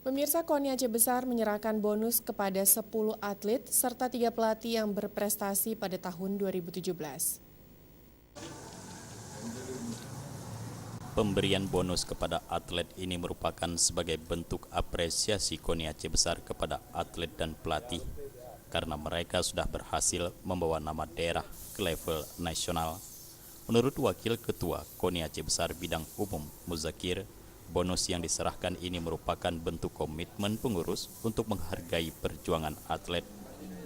Pemirsa, KONI Aceh Besar menyerahkan bonus kepada 10 atlet serta 3 pelatih yang berprestasi pada tahun 2017. Pemberian bonus kepada atlet ini merupakan sebagai bentuk apresiasi KONI Aceh Besar kepada atlet dan pelatih karena mereka sudah berhasil membawa nama daerah ke level nasional. Menurut Wakil Ketua KONI Aceh Besar Bidang Umum Muzakir, bonus yang diserahkan ini merupakan bentuk komitmen pengurus untuk menghargai perjuangan atlet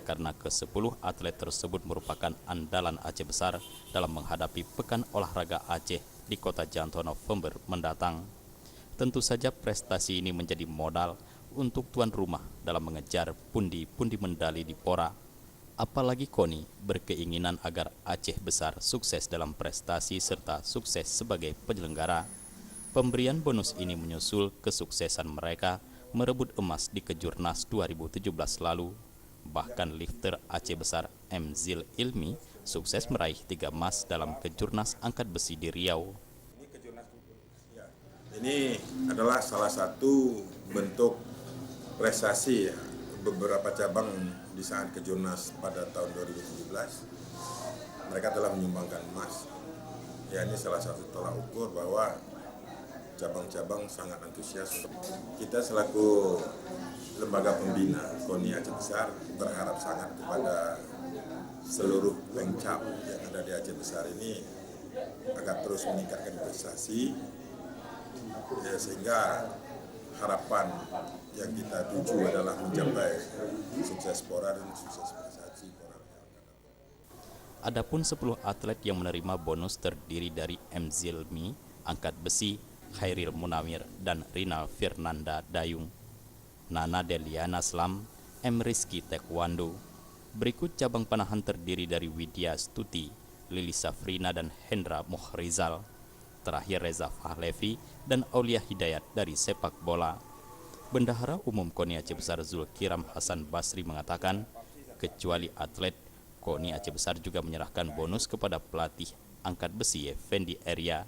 karena ke-10 atlet tersebut merupakan andalan Aceh Besar dalam menghadapi Pekan Olahraga Aceh di Kota Janto November mendatang. Tentu saja prestasi ini menjadi modal untuk tuan rumah dalam mengejar pundi-pundi medali di Pora. Apalagi KONI berkeinginan agar Aceh Besar sukses dalam prestasi serta sukses sebagai penyelenggara. Pemberian bonus ini menyusul kesuksesan mereka merebut emas di Kejurnas 2017 lalu. Bahkan lifter Aceh Besar M. Zil Ilmi sukses meraih 3 emas dalam Kejurnas angkat besi di Riau. Ini adalah salah satu bentuk prestasi ya, beberapa cabang di saat Kejurnas pada tahun 2017 mereka telah menyumbangkan emas. Ya, ini salah satu tolak ukur bahwa cabang-cabang sangat antusias. Kita selaku lembaga pembina KONI Aceh Besar berharap sangat kepada seluruh pengcap yang ada di Aceh Besar ini agar terus meningkatkan prestasi ya, sehingga harapan yang kita tuju adalah mencapai sukses Pora dan sukses prestasi Pora. Adapun 10 atlet yang menerima bonus terdiri dari M. Zilmi angkat besi, Khairil Munawir dan Rina Firnanda Dayung, Nana Deliana Slam, M. Rizky Taekwondo. Berikut cabang panahan terdiri dari Widya Stuti, Lili Safrina dan Hendra Muhrizal. Terakhir Reza Fahlevi dan Aulia Hidayat dari sepak bola. Bendahara Umum KONI Aceh Besar Zulkiram Hasan Basri mengatakan, kecuali atlet, KONI Aceh Besar juga menyerahkan bonus kepada pelatih angkat besi Effendi Eria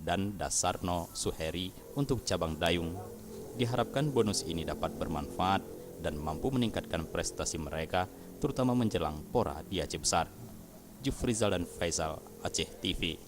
dan Dasarno Suheri untuk cabang dayung. Diharapkan bonus ini dapat bermanfaat dan mampu meningkatkan prestasi mereka, terutama menjelang Pora di Aceh Besar. Jufrizal dan Faisal, Aceh TV.